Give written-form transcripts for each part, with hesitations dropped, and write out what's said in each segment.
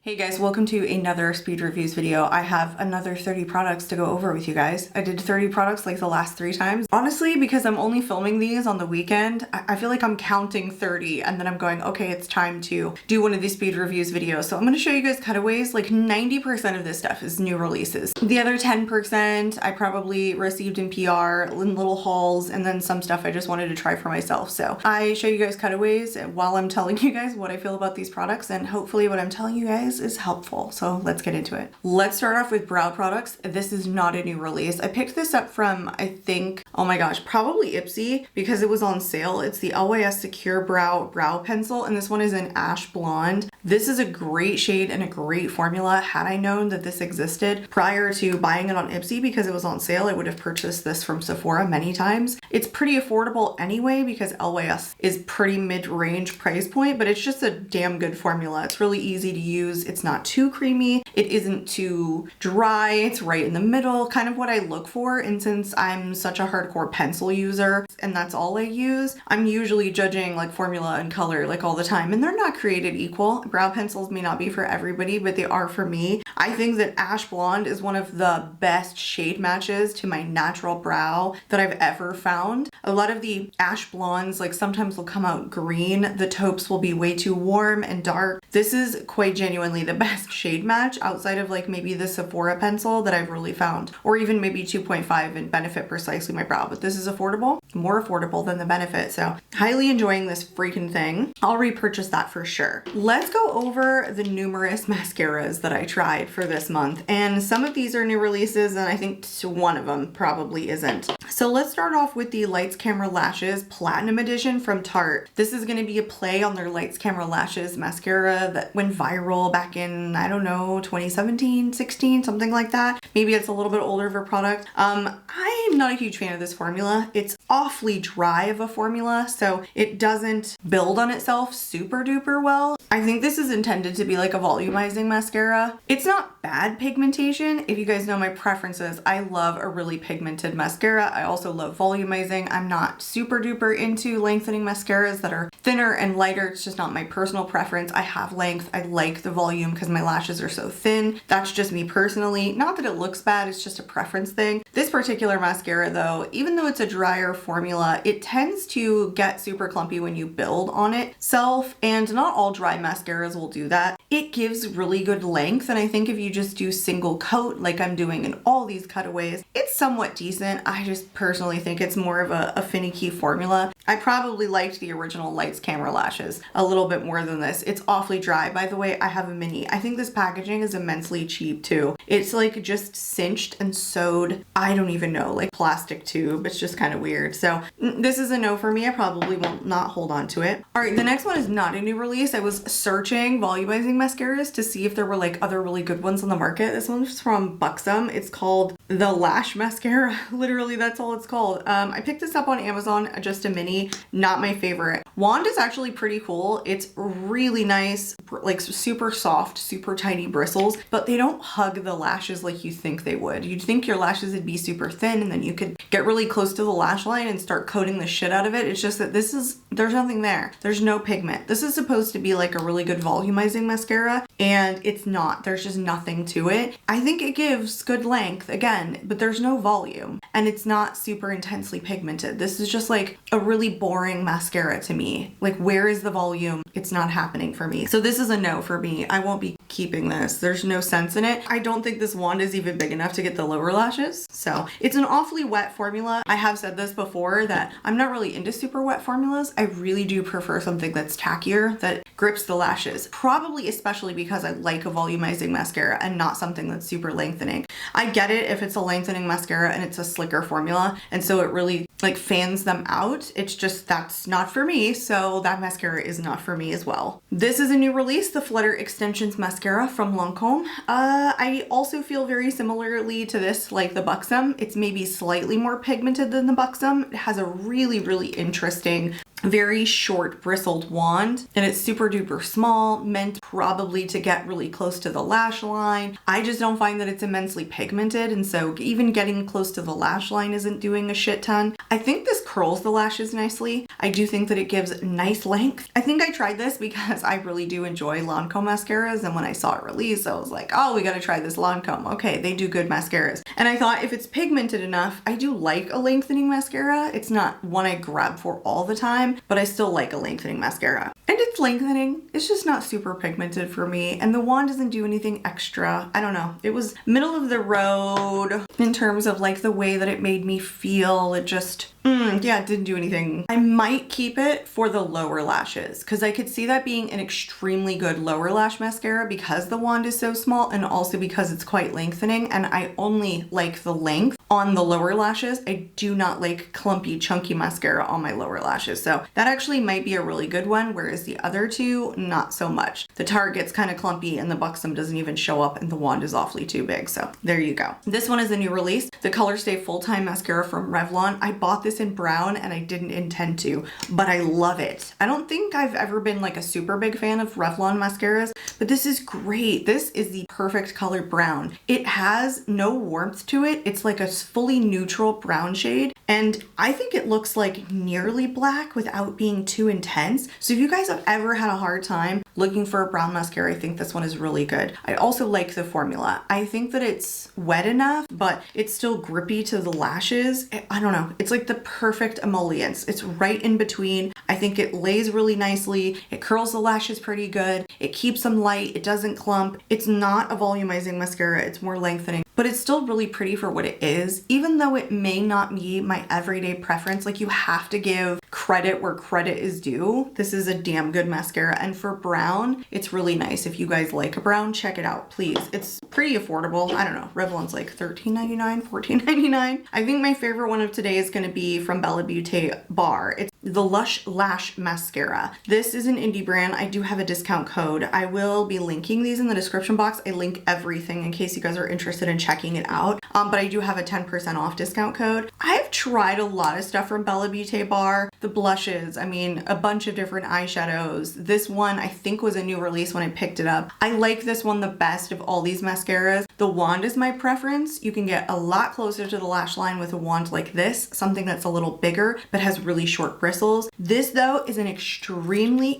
Hey guys, welcome to another speed reviews video. I have another 30 products to go over with you guys. I did 30 products like the last 3 times. Honestly, because I'm only filming these on the weekend, I feel like I'm counting 30 and then I'm going, okay, it's time to do one of these speed reviews videos. So I'm gonna show you guys cutaways. Like 90% of this stuff is new releases. The other 10% I probably received in PR, in little hauls, and then some stuff I just wanted to try for myself. So I show you guys cutaways while I'm telling you guys what I feel about these products, and hopefully what I'm telling you guys is helpful. So let's get into it. Let's start off with brow products. This is not a new release. I picked this up from, I think, oh my gosh, probably Ipsy because it was on sale. It's the LYS Secure Brow Pencil, and this one is in Ash Blonde. This is a great shade and a great formula. Had I known that this existed prior to buying it on Ipsy because it was on sale, I would have purchased this from Sephora many times. It's pretty affordable anyway because LYS is pretty mid-range price point, but it's just a damn good formula. It's really easy to use. It's not too creamy. It isn't too dry. It's right in the middle, kind of what I look for. And since I'm such a hardcore pencil user and that's all I use, I'm usually judging like formula and color like all the time, and they're not created equal. Brow pencils may not be for everybody, but they are for me. I think that Ash Blonde is one of the best shade matches to my natural brow that I've ever found. A lot of the Ash Blondes, like sometimes will come out green. The taupes will be way too warm and dark. This is quite genuinely the best shade match outside of like maybe the Sephora pencil that I've really found, or even maybe 2.5 and Benefit Precisely My Brow, but this is affordable, more affordable than the Benefit. So highly enjoying this freaking thing. I'll repurchase that for sure. Let's go over the numerous mascaras that I tried for this month, and some of these are new releases and I think one of them probably isn't. So let's start off with the Lights Camera Lashes Platinum Edition from Tarte. This is going to be a play on their Lights Camera Lashes mascara that went viral back in, I don't know, 2017, 16, something like that. Maybe it's a little bit older of a product. I am not a huge fan of this formula. It's awfully dry of a formula, so it doesn't build on itself super duper well. I think this is intended to be like a volumizing mascara. It's not bad pigmentation. If you guys know my preferences, I love a really pigmented mascara. I also love volumizing. I'm not super duper into lengthening mascaras that are thinner and lighter. It's just not my personal preference. I have length. I like the volume because my lashes are so thin. That's just me personally. Not that it looks bad, it's just a preference thing. This particular mascara though, even though it's a drier formula, it tends to get super clumpy when you build on itself, and not all dry mascaras will do that. It gives really good length, and I think if you just do single coat like I'm doing in all these cutaways, it's somewhat decent. I just personally think it's more of a finicky formula. I probably liked the original Lights Camera Lashes a little bit more than this. It's awfully dry. By the way, I have a mini. I think this packaging is immensely cheap too. It's like just cinched and sewed, I don't even know, like plastic tube. It's just kind of weird. So this is a no for me. I probably will not hold on to it. All right, the next one is not a new release. I was searching volumizing mascaras to see if there were like other really good ones on the market. This one's from Buxom. It's called the Lash Mascara. Literally, that's all it's called. I picked this up on Amazon, just a mini, not my favorite. Wand is actually pretty cool. It's really nice, like super soft, super tiny bristles, but they don't hug the lashes like you think they would. You'd think your lashes would be super thin and then you could get really close to the lash line and start coating the shit out of it. It's just that there's nothing there. There's no pigment. This is supposed to be like a really good volumizing mascara, and it's not. There's just nothing to it. I think it gives good length again, but there's no volume and it's not super intensely pigmented. This is just like a really boring mascara to me. Like, where is the volume? It's not happening for me. So this is a no for me. I won't be keeping this. There's no sense in it. I don't think this wand is even big enough to get the lower lashes. So it's an awfully wet formula. I have said this before that I'm not really into super wet formulas. I really do prefer something that's tackier, that grips the lashes. Probably especially because I like a volumizing mascara and not something that's super lengthening. I get it if it's a lengthening mascara and it's a slicker formula, and so it really like fans them out. It's just that's not for me, so that mascara is not for me as well. This is a new release, the Flutter Extensions Mascara from Lancome. I also feel very similarly to this, like the Buxom. It's maybe slightly more pigmented than the Buxom. It has a really, really interesting very short bristled wand, and it's super duper small, meant probably to get really close to the lash line. I just don't find that it's immensely pigmented, and so even getting close to the lash line isn't doing a shit ton. I think this curls the lashes nicely. I do think that it gives nice length. I think I tried this because I really do enjoy Lancome mascaras, and when I saw it release, I was like, oh, we gotta try this Lancome. Okay, they do good mascaras. And I thought if it's pigmented enough, I do like a lengthening mascara. It's not one I grab for all the time, but I still like a lengthening mascara. And it's lengthening. It's just not super pigmented for me. And the wand doesn't do anything extra. I don't know. It was middle of the road in terms of like the way that it made me feel. It just, yeah, it didn't do anything. I might keep it for the lower lashes because I could see that being an extremely good lower lash mascara because the wand is so small and also because it's quite lengthening, and I only like the length on the lower lashes. I do not like clumpy, chunky mascara on my lower lashes. So that actually might be a really good one, whereas the other two, not so much. The Tarte gets kind of clumpy and the Buxom doesn't even show up and the wand is awfully too big. So there you go. This one is a new release, the Color Stay Full-Time Mascara from Revlon. I bought this in brown and I didn't intend to, but I love it. I don't think I've ever been like a super big fan of Revlon mascaras, but this is great. This is the perfect color brown. It has no warmth to it. It's like a fully neutral brown shade, and I think it looks like nearly black without being too intense. So if you guys have ever had a hard time looking for a brown mascara, I think this one is really good. I also like the formula. I think that it's wet enough, but it's still grippy to the lashes. I don't know. It's like the perfect emollients. It's right in between. I think it lays really nicely. It curls the lashes pretty good. It keeps them light. It doesn't clump. It's not a volumizing mascara. It's more lengthening, but it's still really pretty for what it is. Even though it may not be my everyday preference, like you have to give credit where credit is due. This is a damn good mascara. And for brown, it's really nice. If you guys like a brown, check it out, please. It's pretty affordable. I don't know. Revlon's like $13.99, $14.99. I think my favorite one of today is going to be from Bella Beauty Bar. It's the Lush Lash Mascara. This is an indie brand. I do have a discount code. I will be linking these in the description box. I link everything in case you guys are interested in checking it out. But I do have a 10% off discount code. I've tried a lot of stuff from Bella Beauty Bar. The blushes, I mean, a bunch of different eyeshadows. This one I think was a new release when I picked it up. I like this one the best of all these mascaras. The wand is my preference. You can get a lot closer to the lash line with a wand like this, something that's a little bigger but has really short bristles. This though is an extremely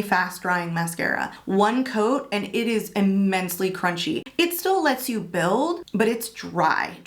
fast drying mascara. One coat and it is immensely crunchy. It still lets you build, but it's dry.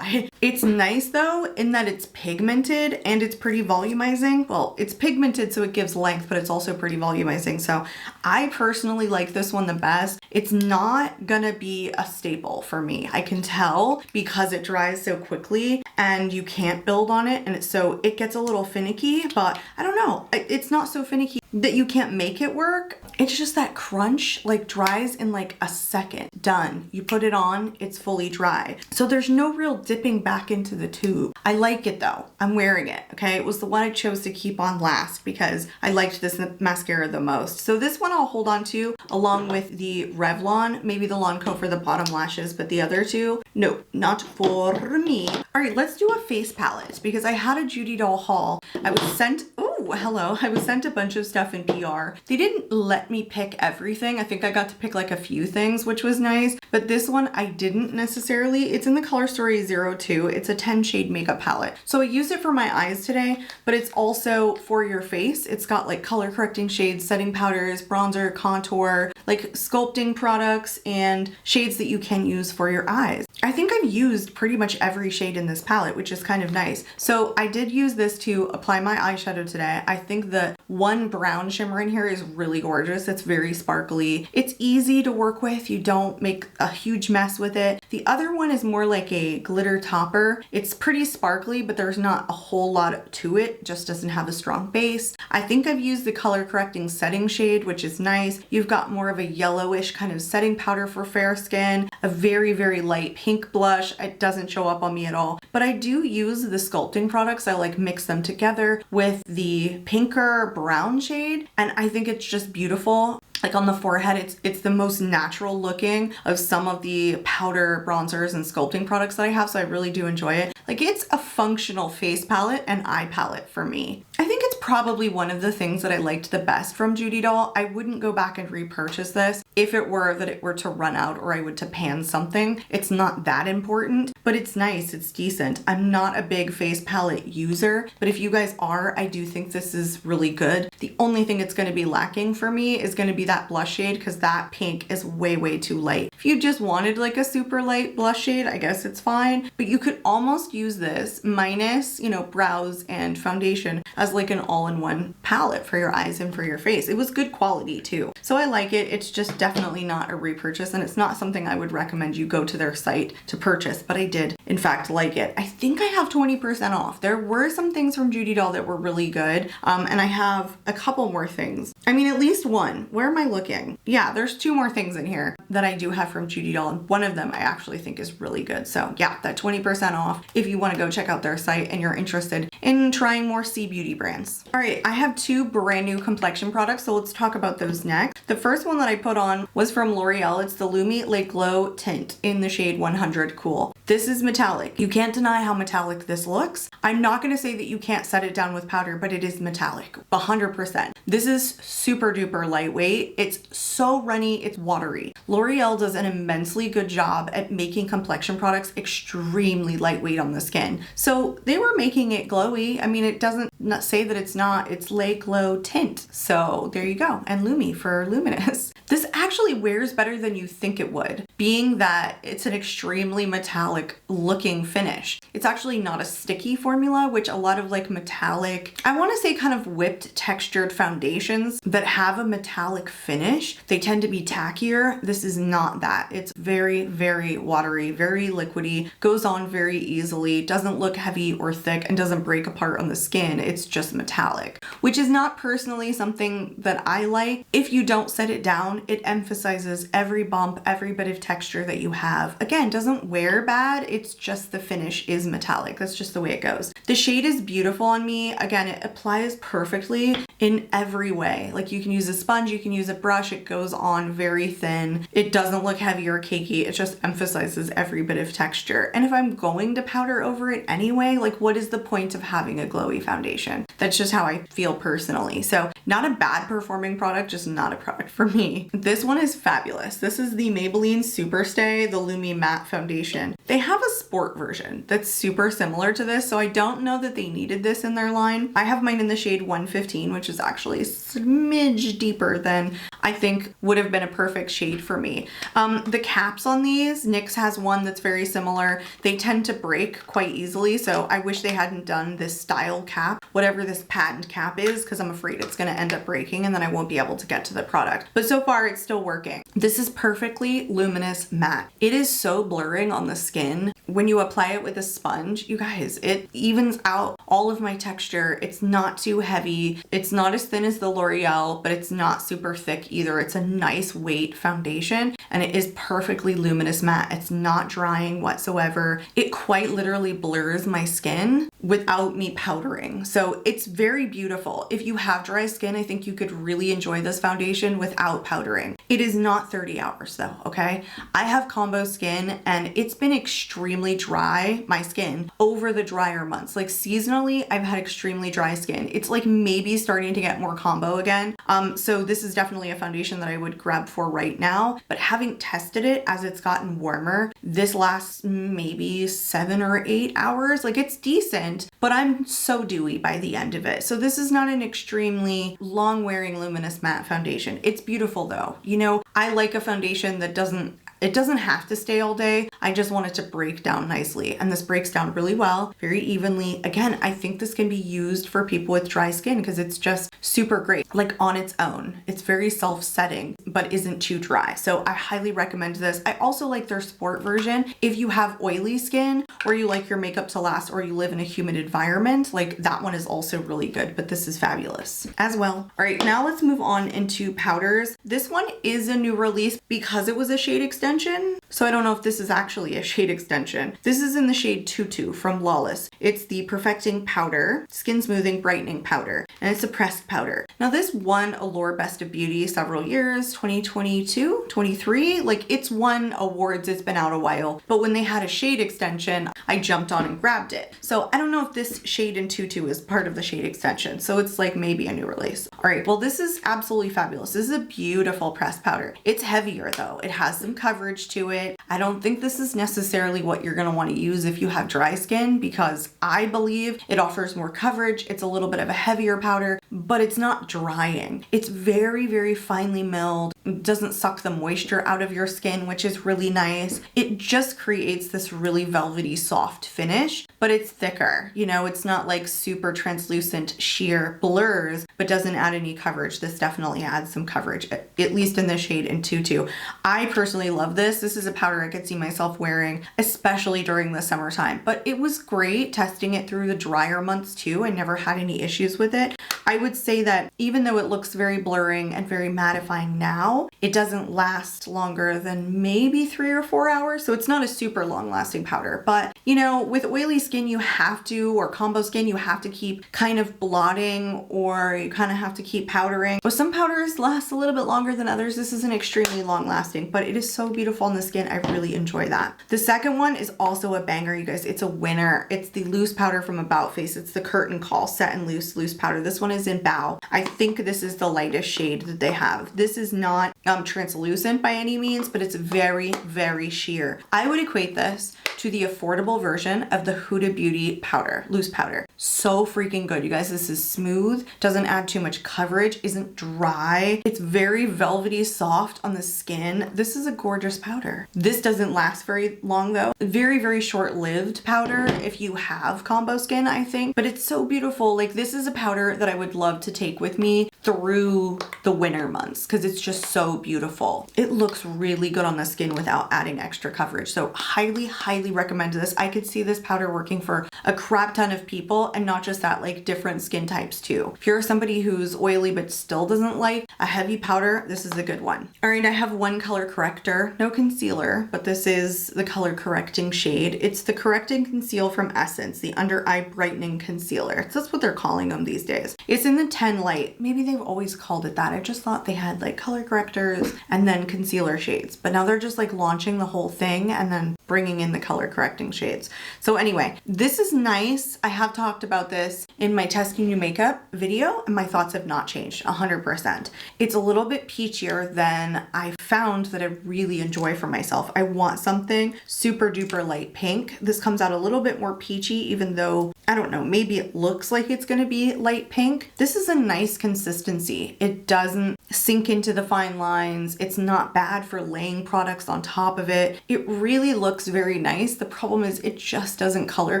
It's nice though in that it's pigmented and it's pretty volumizing. Well, it's pigmented so it gives length, but it's also pretty volumizing. So I personally like this one the best. It's not gonna be a staple for me. I can tell because it dries so quickly and you can't build on it, and it gets a little finicky, but I don't know. It's not so finicky that you can't make it work. It's just that crunch like dries in like a second. Done. You put it on, it's fully dry. So there's no real dipping back into the tube. I like it though. I'm wearing it, okay? It was the one I chose to keep on last because I liked this mascara the most. So this one I'll hold on to along with the Revlon, maybe the Lancome for the bottom lashes, but the other two, no, not for me. All right, let's do a face palette because I had a Judy doll haul. I was sent, I was sent a bunch of stuff in PR. They didn't let me pick everything. I think I got to pick like a few things, which was nice, but this one I didn't necessarily. It's in the Color Story 02. It's a 10 shade makeup palette. So I used it for my eyes today, but it's also for your face. It's got like color correcting shades, setting powders, bronzer, contour, like sculpting products and shades that you can use for your eyes. I think I've used pretty much every shade in this palette, which is kind of nice. So I did use this to apply my eyeshadow today. I think the one brown shimmer in here is really gorgeous. It's very sparkly. It's easy to work with. You don't make a huge mess with it. The other one is more like a glitter topper. It's pretty sparkly, but there's not a whole lot to it. It just doesn't have a strong base. I think I've used the color correcting setting shade, which is nice. You've got more of a yellowish kind of setting powder for fair skin, a very light pink blush. It doesn't show up on me at all, but I do use the sculpting products. I like mix them together with the pinker brown shade, and I think it's just beautiful. Like on the forehead, it's the most natural looking of some of the powder bronzers and sculpting products that I have, so I really do enjoy it. Like it's a functional face palette and eye palette for me. I think it's probably one of the things that I liked the best from Judy Doll. I wouldn't go back and repurchase this if it were that it were to run out or I would to pan something. It's not that important, but it's nice, it's decent. I'm not a big face palette user, but if you guys are, I do think this is really good. The only thing it's going to be lacking for me is going to be that blush shade, because that pink is way too light. If you just wanted like a super light blush shade, I guess it's fine, but you could almost use this minus, you know, brows and foundation as like an all-in-one palette for your eyes and for your face. It was good quality too. So I like it. It's just definitely not a repurchase, and it's not something I would recommend you go to their site to purchase, but I did in fact like it. I think I have 20% off. There were some things from Judy Doll that were really good, and I have a couple more things. I mean, at least one. Where am I looking? Yeah, there's two more things in here that I do have from Judy Doll, and one of them I actually think is really good. So yeah, that 20% off if you want to go check out their site and you're interested in trying more C beauty brands. All right, I have two brand new complexion products, so let's talk about those next. The first one that I put on was from L'Oreal. It's the Lumi Le Glow Tint in the shade 100 Cool. This is metallic. You can't deny how metallic this looks. I'm not going to say that you can't set it down with powder, but it is metallic, 100%. This is super duper lightweight. It's so runny, it's watery. L'Oreal does an immensely good job at making complexion products extremely lightweight on the skin. So they were making it glowy. I mean, it doesn't say that it's not. It's Le Glow Tint. So there you go. And Lumi for luminous. This actually wears better than you think it would, being that it's an extremely metallic looking finish. It's actually not a sticky formula, which a lot of like metallic, I want to say kind of whipped textured foundations that have a metallic finish, they tend to be tackier. This is not that. It's very watery, very liquidy, goes on very easily, doesn't look heavy or thick, and doesn't break apart on the skin. It's just metallic, which is not personally something that I like. If you don't set it down, it emphasizes every bump, every bit of texture that you have. Again, doesn't wear bad, it's just the finish is metallic. That's just the way it goes. The shade is beautiful on me. Again, it applies perfectly in every way. Like you can use a sponge, you can use a brush, it goes on very thin. It doesn't look heavy or cakey, it just emphasizes every bit of texture. And if I'm going to powder over it anyway, like what is the point of having a glowy foundation? That's just how I feel personally. So not a bad performing product, just not a product for me. This one is fabulous. This is the Maybelline Superstay, the Lumi Matte Foundation. They have a sport version that's super similar to this, so I don't know that they needed this in their line. I have mine in the shade 115, which is actually a smidge deeper than I think would have been a perfect shade for me. The caps on these, NYX has one that's very similar. They tend to break quite easily, so I wish they hadn't done this style cap, whatever this patent cap is, because I'm afraid it's going to end up breaking and then I won't be able to get to the product. But so far it's still working. This is perfectly luminous matte. It is so blurring on the skin. When you apply it with a sponge, you guys, it evens out all of my texture. It's not too heavy. It's not as thin as the L'Oreal, but it's not super thick either. It's a nice weight foundation and it is perfectly luminous matte. It's not drying whatsoever. It quite literally blurs my skin without me powdering. So it's very beautiful. If you have dry skin, I think you could really enjoy this foundation without powdering. It is not 30 hours though, okay? I have combo skin and it's been extremely dry, my skin, over the drier months. Like seasonally, I've had extremely dry skin. It's like maybe starting to get more combo again. So this is definitely a foundation that I would grab for right now, but having tested it as it's gotten warmer, this lasts maybe 7 or 8 hours. Like it's decent, but I'm so dewy by the end of it. So this is not an extremely long wearing luminous matte foundation. It's beautiful though. You know, I like a foundation that doesn't have to stay all day. I just want it to break down nicely. And this breaks down really well, very evenly. Again, I think this can be used for people with dry skin because it's just super great. Like on its own, it's very self-setting, but isn't too dry. So I highly recommend this. I also like their sport version. If you have oily skin or you like your makeup to last or you live in a humid environment, like that one is also really good, but this is fabulous as well. All right, now let's move on into powders. This one is a new release because it was a shade extension. so I don't know if this is actually a shade extension. This is in the shade Tutu from Lawless. It's the Perfecting Powder, Skin Smoothing Brightening Powder, and it's a pressed powder. Now this won Allure Best of Beauty several years, 2022, 23, like it's won awards, it's been out a while, but when they had a shade extension, I jumped on and grabbed it. So I don't know if this shade in Tutu is part of the shade extension, so it's like maybe a new release. All right, well this is absolutely fabulous. This is a beautiful pressed powder. It's heavier though. It has some coverage to it. I don't think this is necessarily what you're gonna wanna use if you have dry skin, because I believe it offers more coverage. It's a little bit of a heavier powder, but it's not drying. It's very, very finely milled. It doesn't suck the moisture out of your skin, which is really nice. It just creates this really velvety, soft finish, but it's thicker. You know, it's not like super translucent sheer blurs, but doesn't add any coverage. This definitely adds some coverage, at least in the shade in Tutu. I personally love this. This is a powder I could see myself wearing, especially during the summertime, but it was great testing it through the drier months too. I never had any issues with it. I would say that even though it looks very blurring and very mattifying now, it doesn't last longer than maybe 3 or 4 hours. So it's not a super long lasting powder, but you know, with oily skin, you have to, or combo skin, you have to keep kind of blotting, or you kind of have to keep powdering. But some powders last a little bit longer than others. This isn't extremely long lasting, but it is so beautiful on the skin. I really enjoy that. The second one is also a banger, you guys. It's a winner. It's the loose powder from About Face. It's the Curtain Call Set and Loose powder. This one is in Bow. I think this is the lightest shade that they have. This is not translucent by any means, but it's very, very sheer. I would equate this to the affordable version of the Huda Beauty powder, loose powder. So freaking good, you guys. This is smooth, doesn't add too much coverage, isn't dry. It's very velvety soft on the skin. This is a gorgeous powder. This doesn't last very long though. Very, very short-lived powder if you have combo skin, I think, but it's so beautiful. Like this is a powder that I would love to take with me through the winter months because it's just so beautiful. It looks really good on the skin without adding extra coverage. So highly, highly recommend this. I could see this powder working for a crap ton of people, and not just that, like different skin types too. If you're somebody who's oily but still doesn't like a heavy powder, this is a good one. All right, I have one color corrector, no concealer, but this is the color correcting shade. It's the Correct and Conceal from Essence, the Under Eye Brightening Concealer. That's what they're calling them these days. It's in the 10 light. Maybe they've always called it that. I just thought they had like color correctors and then concealer shades, but now they're just like launching the whole thing and then bringing in the color correcting shades. So anyway, this is nice. I have talked about this in my testing new makeup video and my thoughts have not changed 100%. It's a little bit peachier than I found that I really enjoy for myself. I want something super duper light pink. This comes out a little bit more peachy, even though, I don't know, maybe it looks like it's gonna be light pink. This is a nice consistency. It doesn't sink into the fine lines. It's not bad for laying products on top of it. It really looks very nice. The problem is it just doesn't color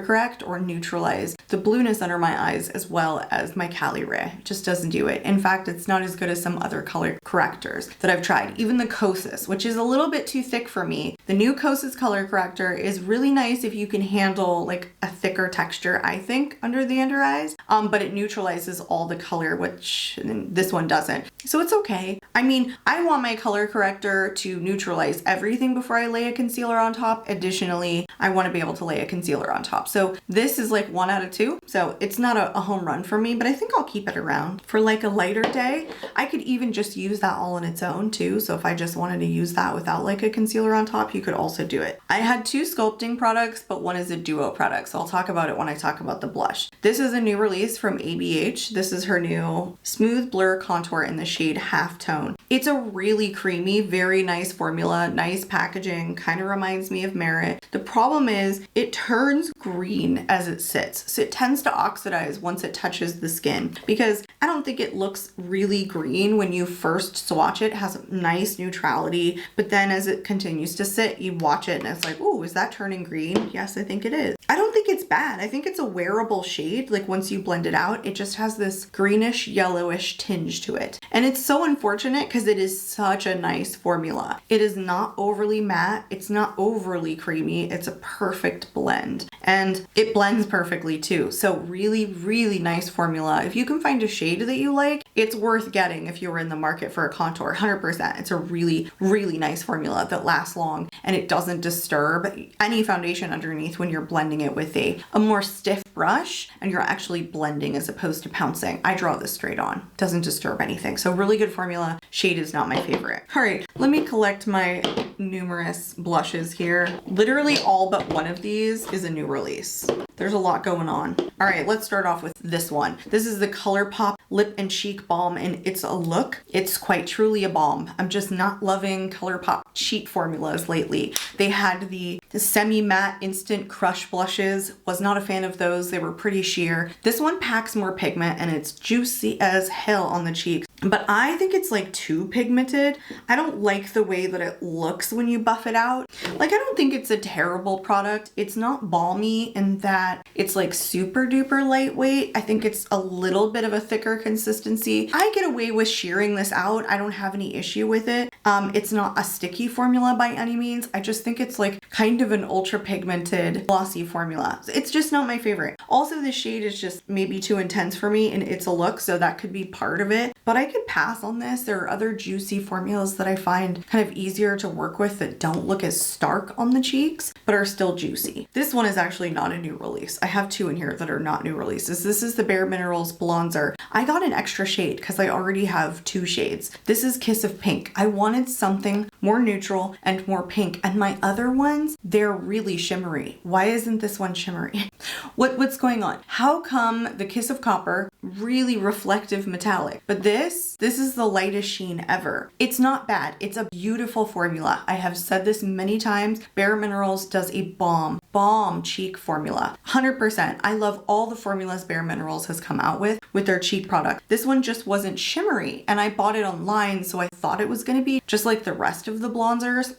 correct or neutralize the blueness under my eyes as well as my Cali Ray. It just doesn't do it. In fact, it's not as good as some other color correctors that I've tried. Even the Kosas, which is a little bit too thick for me. The new Kosas color corrector is really nice if you can handle like a thicker texture, I think, under the under eyes, but it neutralizes all the color, which this one doesn't. So it's okay. I mean, I want my color corrector to neutralize everything before I lay a concealer on top. Additionally, I want to be able to lay a concealer on top. So this is like 1 out of 2. So it's not a home run for me, but I think I'll keep it around for like a lighter day. I could even just use that all on its own too. So if I just wanted to use that without like a concealer on top, you could also do it. I had 2 sculpting products, but one is a duo product. So I'll talk about it when I talk about the blush. This is a new release from ABH. This is her new Smooth Blur Contour in the shade Halftone. It's a really creamy, very nice formula, nice packaging, kind of reminds me of Merit. The problem is it turns green as it sits. So it tends to oxidize once it touches the skin because I don't think it looks really green when you first swatch it. It has nice neutrality, but then as it continues to sit, you watch it and it's like, oh, is that turning green? Yes, I think it is. I don't think it's bad. I think it's a wearable shade. Like once you blend it out, it just has this greenish, yellowish tinge to it. And it's so unfortunate because it is such a nice formula. It is not overly matte. It's not overly creamy. It's a perfect blend and it blends perfectly too. So really, really nice formula. If you can find a shade that you like, It's worth getting if you were in the market for a contour, 100%. It's a really, really nice formula that lasts long and it doesn't disturb any foundation underneath when you're blending it with a more stiff brush and you're actually blending as opposed to pouncing. I draw this straight on, doesn't disturb anything. So really good formula. Shade is not my favorite. All right, let me collect my numerous blushes here. Literally all but one of these is a new release. There's a lot going on. All right, let's start off with this one. This is the ColourPop Lip and Cheek Balm, and it's a look. It's quite truly a balm. I'm just not loving ColourPop cheek formulas lately. They had the semi-matte instant crush blushes. Was not a fan of those. They were pretty sheer. This one packs more pigment and it's juicy as hell on the cheeks. But I think it's like too pigmented. I don't like the way that it looks when you buff it out. Like, I don't think it's a terrible product. It's not balmy in that it's like super duper lightweight. I think it's a little bit of a thicker consistency. I get away with shearing this out. I don't have any issue with it. It's not a sticky formula by any means. I just think it's like kind of an ultra pigmented glossy formula. It's just not my favorite. Also, the shade is just maybe too intense for me and it's a look, so that could be part of it. But I could pass on this. There are other juicy formulas that I find kind of easier to work with that don't look as stark on the cheeks, but are still juicy. This one is actually not a new release. I have two in here that are not new releases. This is the Bare Minerals Bronzer. I got an extra shade because I already have two shades. This is Kiss of Pink. I wanted something more neutral and more pink, and my other ones, they're really shimmery. Why isn't this one shimmery? What's going on? How come the Kiss of Copper, really reflective metallic, but this is the lightest sheen ever. It's not bad. It's a beautiful formula. I have said this many times. Bare Minerals does a bomb cheek formula. 100%. I love all the formulas Bare Minerals has come out with their cheek product. This one just wasn't shimmery, and I bought it online, so I thought it was going to be just like the rest of the bronzers.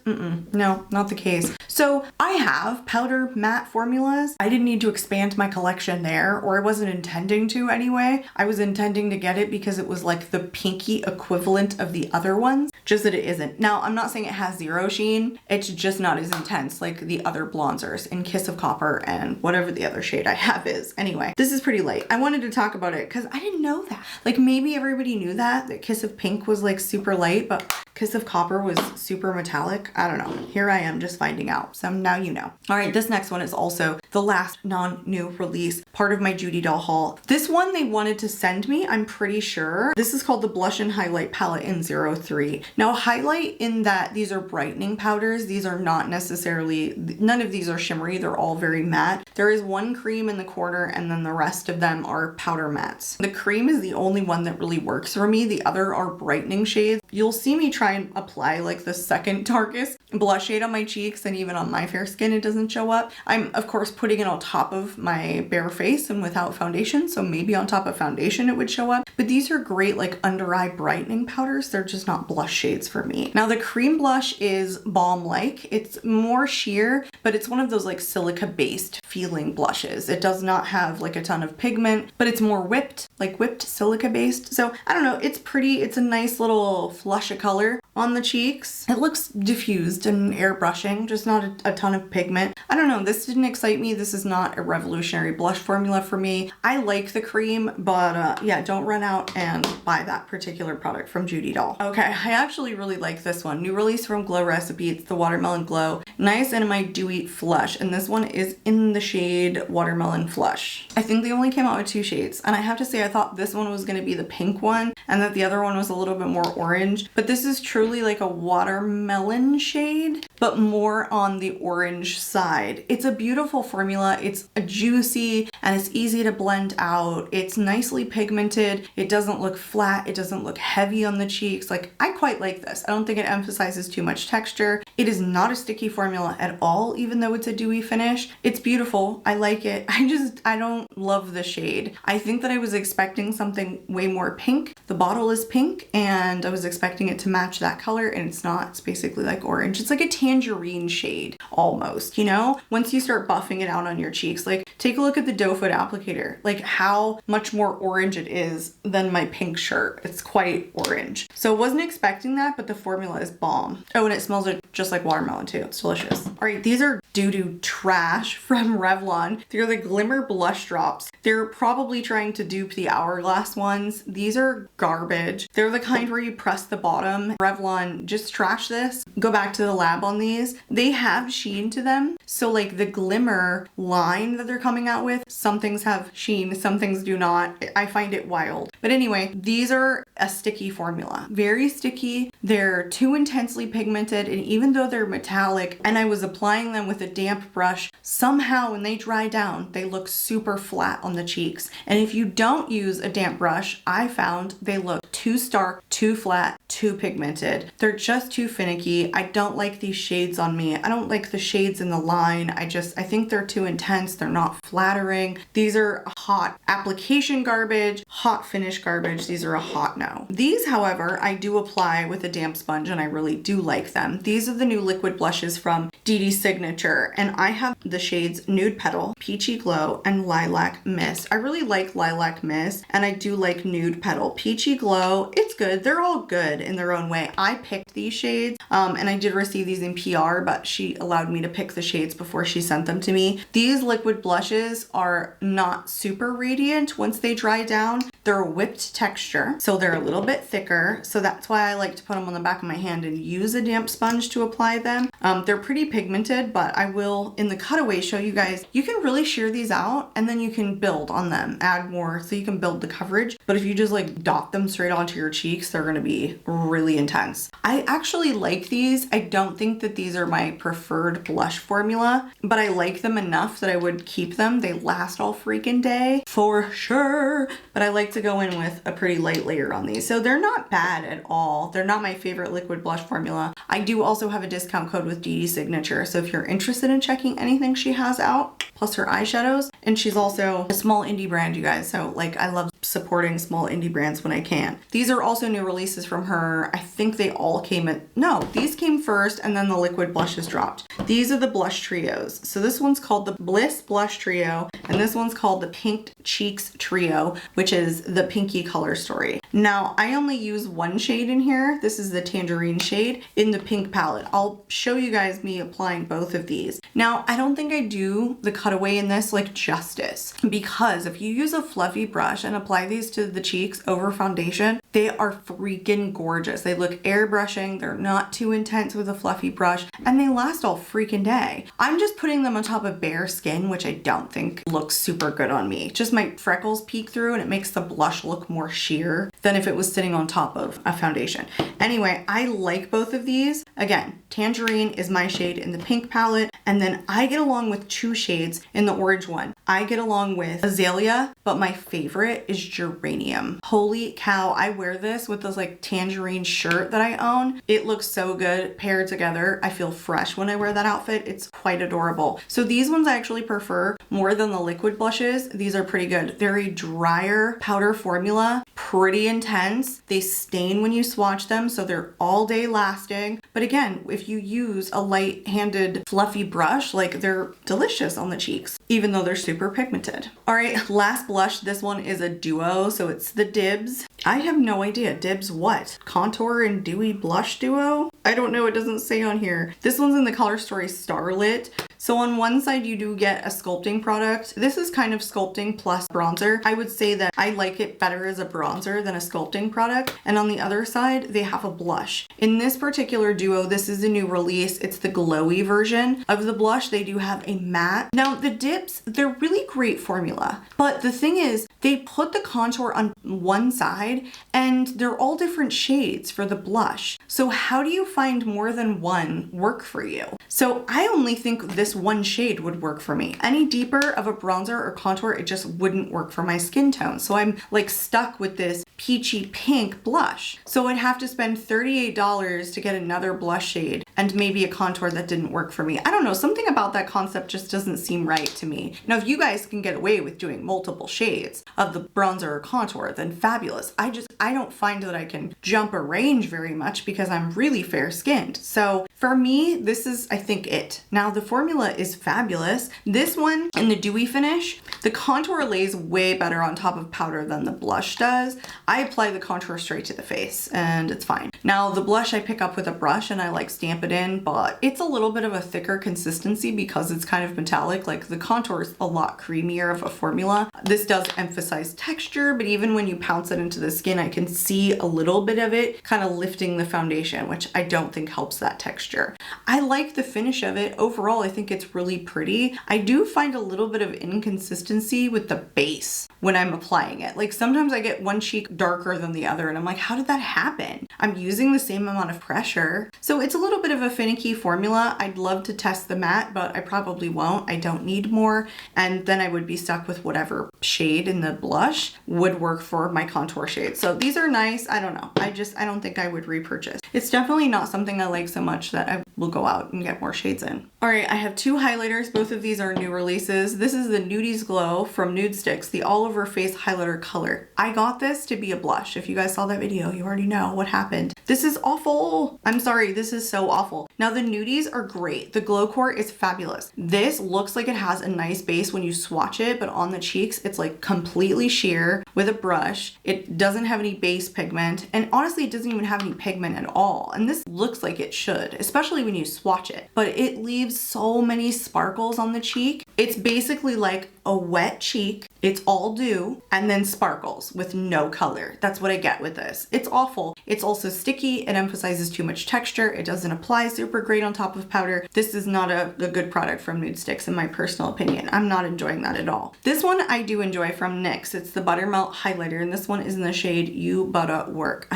No, not the case. So I have powder matte formulas. I didn't need to expand my collection there, or I wasn't intending to anyway. I was intending to get it because it was like the pinky equivalent of the other ones, just that it isn't. Now, I'm not saying it has zero sheen. It's just not as intense like the other bronzers in Kiss of Copper and whatever the other shade I have is. Anyway, this is pretty light. I wanted to talk about it because I didn't know that. Like, maybe everybody knew that Kiss of Pink was like super light, but Kiss of Copper was super metallic. I don't know. Here I am just finding out. So now you know. All right, this next one is also the last non-new release, part of my Judy Doll haul. This one they wanted to send me, I'm pretty sure. This is called the Blush and Highlight Palette in 03. Now, highlight in that these are brightening powders. These are not necessarily, none of these are shimmery. They're all very matte. There is one cream in the corner and then the rest of them are powder mattes. The cream is the only one that really works for me. The other are brightening shades. You'll see me try and apply like the second darkest blush shade on my cheeks, and even on my fair skin it doesn't show up. I'm of course putting it on top of my bare face and without foundation, so maybe on top of foundation it would show up. But these are great like under eye brightening powders. They're just not blush shades for me. Now the cream blush is balm-like. It's more sheer, but it's one of those like silica based feeling blushes. It does not have like a ton of pigment, but it's more whipped, like whipped silica based. So I don't know, it's pretty. It's a nice little flush of color on the cheeks. It looks diffused and airbrushing, just not a ton of pigment. I don't know, this didn't excite me. This is not a revolutionary blush formula for me. I like the cream, but yeah, don't run out and buy that particular product from Judy Doll. Okay, I actually really like this one. New release from Glow Recipe. It's the Watermelon Glow Niacinamide Dewy Flush, and this one is in the shade Watermelon Flush. I think they only came out with two shades, and I have to say I thought this one was going to be the pink one and that the other one was a little bit more orange, but this is truly like a watermelon shade, but more on the orange side. It's a beautiful formula. It's a juicy and it's easy to blend out. It's nicely pigmented. It doesn't look flat. It doesn't look heavy on the cheeks. Like, I quite like this. I don't think it emphasizes too much texture. It is not a sticky formula at all, even though it's a dewy finish. It's beautiful. I like it. I don't love the shade. I think that I was expecting something way more pink. The bottle is pink and I was expecting it to match that color, and it's not. It's basically like orange. It's like a tangerine shade almost, you know? Once you start buffing it out on your cheeks, like take a look at the doe foot applicator, like how much more orange it is than my pink shirt. It's quite orange. So I wasn't expecting that, but the formula is bomb. Oh, and it smells just like watermelon too. It's delicious. All right, these are doo-doo trash from Revlon. They're the Glimmer Blush Drops. They're probably trying to dupe the Hourglass ones. These are garbage. They're the kind where you press the bottom. Revlon, just trash this. Go back to the lab on these. They have sheen to them. So like the glimmer line that they're coming out with, some things have sheen, some things do not. I find it wild. But anyway, these are a sticky formula. Very sticky. They're too intensely pigmented, and even though they're metallic and I was applying them with a damp brush, somehow when they dry down, they look super flat on the cheeks. And if you don't use a damp brush, I found they look too stark, too flat, too pigmented. They're just too finicky. I don't like these shades on me. I don't like the shades in the line. I think they're too intense. They're not flattering. These are hot application garbage, hot finish garbage. These are a hot no. These, however, I do apply with a damp sponge and I really do like them. These are the new liquid blushes from DD Signature, and I have the shades Nude Petal, Peachy Glow, and Lilac Mist. I really like Lilac Mist, and I do like Nude Petal. Peachy Glow, it's good. They're all good in their own way. I picked these shades, and I did receive these in PR, but she allowed me to pick the shades before she sent them to me. These liquid blushes are not super radiant once they dry down. They're a whipped texture, so they're a little bit thicker. So that's why I like to put them on the back of my hand and use a damp sponge to apply them. They're pretty pigmented, but I will, in the cutaway, show you guys, you can really shear these out and then you can build on them, add more, so you can build the coverage. But if you just like dot them straight onto your cheeks, they're gonna be really intense. I actually like these. I don't think that these are my preferred blush formula, but I like them enough that I would keep them. They last all freaking day for sure, but I like to go in with a pretty light layer on these. So they're not bad at all. They're not my favorite liquid blush formula. I do also have a discount code with DD Signature. So if you're interested in checking anything she has out, plus her eyeshadows, and she's also a small indie brand, you guys. So like I love supporting small indie brands when I can. These are also new releases from her. I think they all came in, no, these came first and then the liquid blushes dropped. These are the blush trios. So this one's called the Bliss Blush Trio, and this one's called the Pink Cheeks Trio, which is the pinky color story. Now, I only use one shade in here. This is the Tangerine shade in the pink palette. I'll show you guys me applying both of these. Now, I don't think I do the cutaway in this like justice, because if you use a fluffy brush and apply these to the cheeks over foundation, they are freaking gorgeous. They look airbrushing. They're not too intense with a fluffy brush, and they last all freaking day. I'm just putting them on top of bare skin, which I don't think looks super good on me. Just my freckles peek through and it makes the blush look more sheer than if it was sitting on top of a foundation. Anyway, I like both of these. Again, Tangerine is my shade in the pink palette, and then I get along with two shades in the orange one. I get along with Azalea, but my favorite is Geranium. Holy cow, I wear this with this like tangerine shirt that I own. It looks so good paired together. I feel fresh when I wear that outfit. It's quite adorable. So these ones I actually prefer more than the liquid blushes. These are pretty good. They're a drier powder formula, pretty intense. They stain when you swatch them, so they're all day lasting. But again, if you use a light-handed fluffy brush, like they're delicious on the cheeks, even though they're super pigmented. All right, last blush. This one is a duo, so it's the Dibs. I have no idea. Dibs what? Contour and Dewy Blush Duo? I don't know. It doesn't say on here. This one's in the color story Starlit. So on one side you do get a sculpting product. This is kind of sculpting plus bronzer. I would say that I like it better as a bronzer than a sculpting product. And on the other side, they have a blush. In this particular duo, this is a new release. It's the glowy version of the blush. They do have a matte. Now the Dips, they're really great formula. But the thing is, they put the contour on one side and they're all different shades for the blush. So how do you find more than one work for you? So I only think this one shade would work for me. Any deeper of a bronzer or contour, it just wouldn't work for my skin tone. So I'm like stuck with this peachy pink blush. So I'd have to spend $38 to get another blush shade and maybe a contour that didn't work for me. I don't know, something about that concept just doesn't seem right to me. Now, if you guys can get away with doing multiple shades of the bronzer or contour, then fabulous. I don't find that I can jump a range very much because I'm really fair skinned. So for me, this is, I think, it. Now the formula is fabulous. This one in the dewy finish, the contour lays way better on top of powder than the blush does. I apply the contour straight to the face and it's fine. Now the blush I pick up with a brush and I like stamp it in, but it's a little bit of a thicker consistency because it's kind of metallic. Like the contour is a lot creamier of a formula. This does emphasize texture, but even when you pounce it into the skin, I can see a little bit of it kind of lifting the foundation, which I don't think helps that texture. I like the finish of it. Overall, I think it's really pretty. I do find a little bit of inconsistency with the base when I'm applying it. Like sometimes I get one cheek darker than the other and I'm like, how did that happen? I'm using the same amount of pressure. So it's a little bit of a finicky formula. I'd love to test the matte, but I probably won't. I don't need more. And then I would be stuck with whatever shade in the blush would work for my contour shade. So these are nice. I don't know. I don't think I would repurchase. It's definitely not something I like so much that I will go out and get more shades in. All right, I have two highlighters. Both of these are new releases. This is the Nudies Glow from Nude Sticks, the all over face highlighter color. I got this to be a blush. If you guys saw that video, you already know what happened. This is awful. I'm sorry, this is so awful. Now the nudies are great. The glow core is fabulous. This looks like it has a nice base when you swatch it, but on the cheeks, it's like completely sheer with a brush. It doesn't have any base pigment, and honestly, it doesn't even have any pigment at all. And this looks like it should, especially when you swatch it, but it leaves so many sparkles on the cheek. It's basically like a wet cheek. It's all dew and then sparkles with no color. That's what I get with this. It's awful. It's also sticky. It emphasizes too much texture. It doesn't apply super great on top of powder. This is not a good product from Nude Sticks in my personal opinion. I'm not enjoying that at all. This one I do enjoy from NYX. It's the Buttermelt highlighter, and this one is in the shade You Butta Work.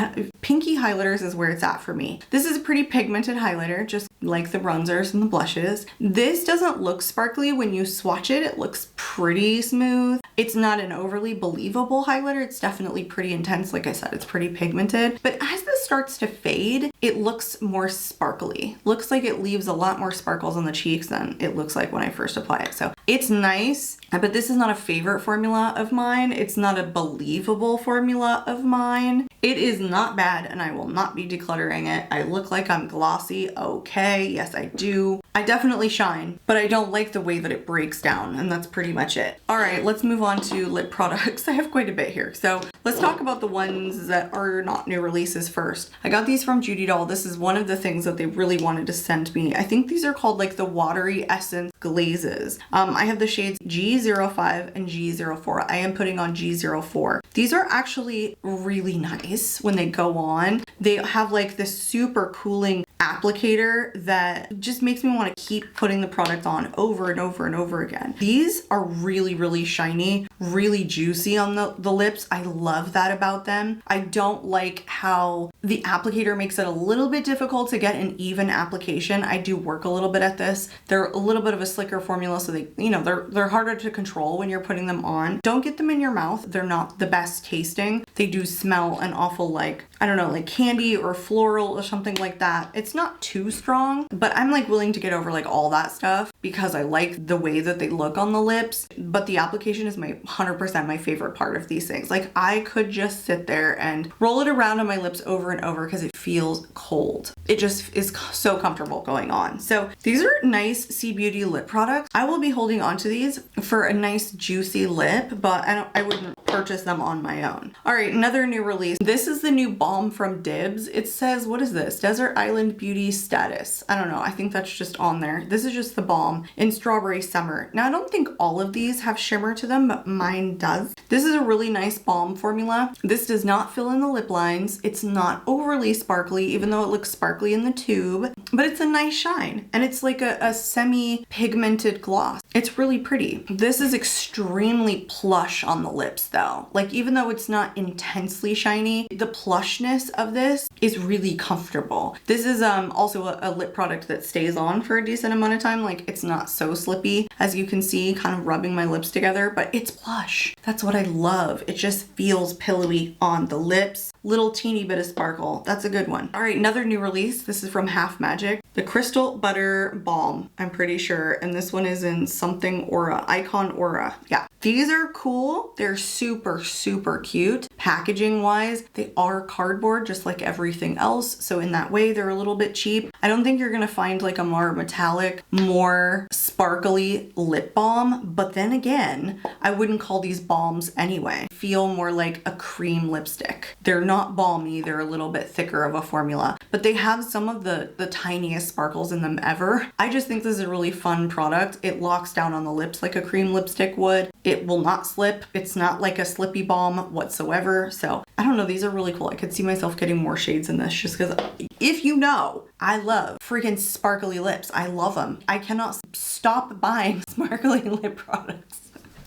Pinky highlighters is where it's at for me. This is a pretty pigmented highlighter, just like the bronzers and the blushes. This doesn't look sparkly when you swatch it. It looks pretty smooth. It's not an overly believable highlighter. It's definitely pretty intense. Like I said, it's pretty pigmented. But as this starts to fade, it looks more sparkly. Looks like it leaves a lot more sparkles on the cheeks than it looks like when I first apply it. So it's nice, but this is not a favorite formula of mine. It's not a believable formula of mine. It is not bad, and I will not be decluttering it. I look like I'm glossy. Okay, yes I do. I definitely shine, but I don't like the way that it breaks down, and that's pretty much it. All right, let's move on to lip products. I have quite a bit here. So let's talk about the ones that are not new releases first. I got these from Judy Doll. This is one of the things that they really wanted to send me. I think these are called like the Watery Essence Glazes. I have the shades G05 and G04. I am putting on G04. These are actually really nice when they go on. They have like this super cooling applicator that just makes me want to keep putting the product on over and over and over again. These are really, really shiny, really juicy on the lips. I love that about them. I don't like how the applicator makes it a little bit difficult to get an even application. I do work a little bit at this. They're a little bit of a slicker formula, so they, you know, they're harder to control when you're putting them on. Don't get them in your mouth. They're not the best tasting. They do smell an awful, like, I don't know, like candy or floral or something like that. It's not too strong, but I'm like willing to get over like all that stuff because I like the way that they look on the lips. But the application is my 100% my favorite part of these things. Like I could just sit there and roll it around on my lips over and over because it feels cold. It just is so comfortable going on. So these are nice C Beauty lip products. I will be holding on to these for a nice juicy lip, but I wouldn't purchase them on my own. All right, another new release. This is the new balm from Dibs. It says, what is this? Desert Island Beauty Status. I don't know. I think that's just on there. This is just the balm in Strawberry Summer. Now, I don't think all of these have shimmer to them, but mine does. This is a really nice balm formula. This does not fill in the lip lines. It's not overly sparkly, even though it looks sparkly in the tube, but it's a nice shine. And it's like a semi-pigmented gloss. It's really pretty. This is extremely plush on the lips though. Like even though it's not intensely shiny, the plushness of this is really comfortable. This is also a lip product that stays on for a decent amount of time. Like it's not so slippy, as you can see, kind of rubbing my lips together, but it's plush. That's what I love. It just feels pillowy on the lips. Little teeny bit of sparkle. That's a good one. All right, another new release. This is from Half Magic. The Crystal Butter Balm, I'm pretty sure. And this one is in something Aura, Icon Aura. Yeah, these are cool. They're super, super cute. Packaging wise, they are cardboard just like everything else. So in that way, they're a little bit cheap. I don't think you're gonna find like a more metallic, more sparkly lip balm. But then again, I wouldn't call these balms anyway. feel more like a cream lipstick. They're not balmy, they're a little bit thicker of a formula, but they have some of the tiniest sparkles in them ever. I just think this is a really fun product. It locks down on the lips like a cream lipstick would. It will not slip. It's not like a slippy balm whatsoever. So I don't know, these are really cool. I could see myself getting more shades in this just because, if you know, I love freaking sparkly lips. I love them. I cannot stop buying sparkly lip products.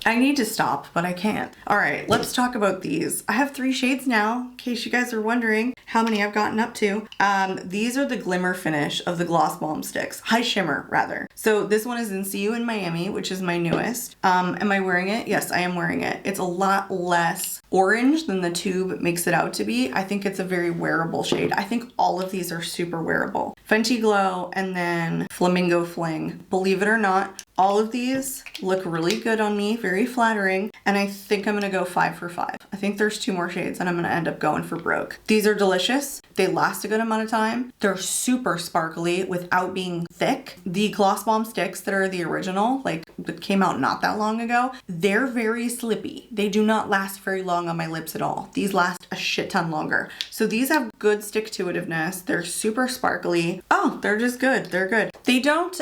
I need to stop, but I can't. All right, let's talk about these. I have 3 shades now, in case you guys are wondering how many I've gotten up to. These are the glimmer finish of the Gloss Balm Sticks. High shimmer, rather. So this one is in See You in Miami, which is my newest. Am I wearing it? Yes, I am wearing it. It's a lot less orange than the tube makes it out to be. I think it's a very wearable shade. I think all of these are super wearable. Fenty Glow and then Flamingo Fling. Believe it or not, all of these look really good on me, very flattering, and I think I'm gonna go 5 for 5. I think there's 2 more shades and I'm gonna end up going for broke. These are delicious. They last a good amount of time. They're super sparkly without being thick. The Gloss Balm Sticks that are the original, like that came out not that long ago, they're very slippy. They do not last very long on my lips at all. These last a shit ton longer. So these have good stick-to-itiveness. They're super sparkly. Oh, they're just good. They're good. They don't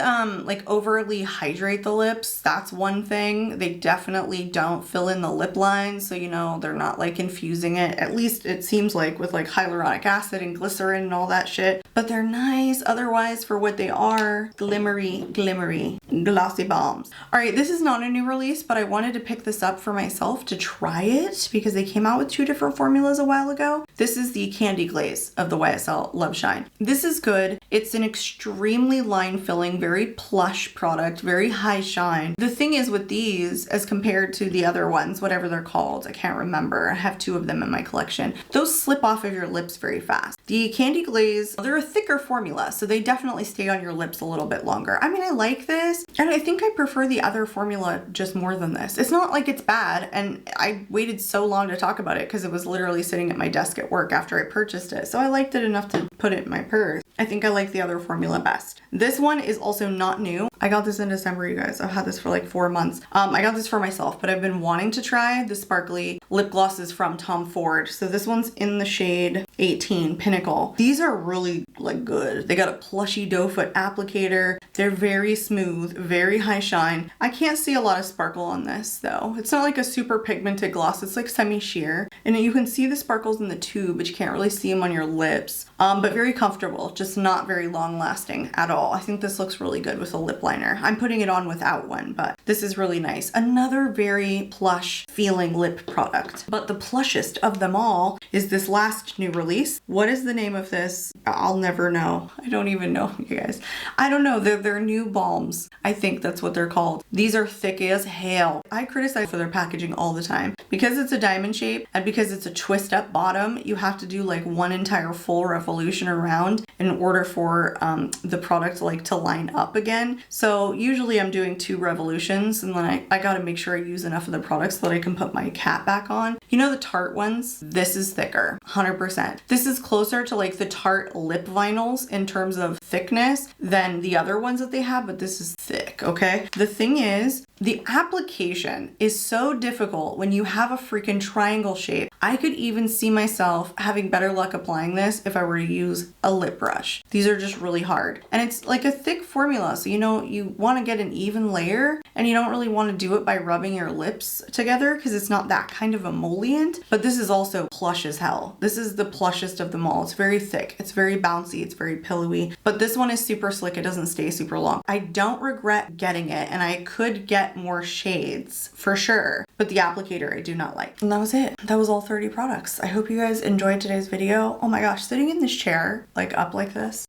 like overly hydrate the lips. That's one thing. They definitely don't fill in the lip lines. So, you know, they're not like infusing it. At least it seems like with like hyaluronic acid and glycerin and all that shit. But they're nice otherwise for what they are. Glimmery, glossy balms. All right, this is not a new release, but I wanted to pick this up for myself to try it because they came out with 2 different formulas a while ago. This is the Candy Glaze of the YSL Love Shine. This is good. It's an extremely line filling, very plush product, very high shine. The thing is with these, as compared to the other ones, whatever they're called, I can't remember. I have 2 of them in my collection. Those slip off of your lips very fast. The Candy Glaze, they're a thicker formula, so they definitely stay on your lips a little bit longer. I mean, I like this, and I think I prefer the other formula just more than this. It's not like it's bad, and I waited so long to talk about it because it was literally sitting at my desk at work after I purchased it, so I liked it enough to put it in my purse. I think I like the other formula best. This one is also not new. I got this in December, you guys. I've had this for like 4 months. I got this for myself, but I've been wanting to try the sparkly lip glosses from Tom Ford. So this one's in the shade 18, Pinnacle. These are really like good. They got a plushy doe foot applicator. They're very smooth, very high shine. I can't see a lot of sparkle on this though. It's not like a super pigmented gloss. It's like semi-sheer. And you can see the sparkles in the tube, but you can't really see them on your lips. But very comfortable, just not very long lasting at all. I think this looks really good with a lip liner. I'm putting it on without one, but this is really nice. Another very plush feeling lip product. But the plushest of them all is this last new release. What is the name of this? I'll never know. I don't even know, you guys. I don't know. They're new balms. I think that's what they're called. These are thick as hell. I criticize for their packaging all the time. Because it's a diamond shape and because it's a twist up bottom, you have to do like one entire full revolution around in order for the product like to line up again. So usually I'm doing 2 revolutions and then I gotta make sure I use enough of the product so that I can put my cap back on. You know the Tarte ones? This is thicker, 100%. This is closer to like the Tarte lip vinyls in terms of thickness than the other ones that they have, but this is thick, okay? The thing is, the application is so difficult when you have a freaking triangle shape. I could even see myself having better luck applying this if I were to use a lip brush. These are just really hard. And it's like a thick formula, so you know, you want to get an even layer and you don't really want to do it by rubbing your lips together because it's not that kind of emollient. But this is also plush as hell. This is the plushest of them all. It's very thick, it's very bouncy, it's very pillowy. But this one is super slick, it doesn't stay super long. I don't regret getting it, and I could get more shades for sure, but the applicator I do not like. And that was it. That was all 30 products. I hope you guys enjoyed today's video. Oh my gosh, sitting in this chair like up like this.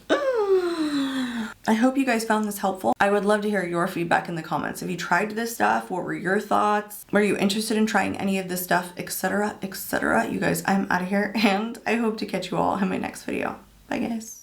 I hope you guys found this helpful. I would love to hear your feedback in the comments. Have you tried this stuff? What were your thoughts? Were you interested in trying any of this stuff, etc., etc.? You guys, I'm out of here and I hope to catch you all in my next video. Bye guys.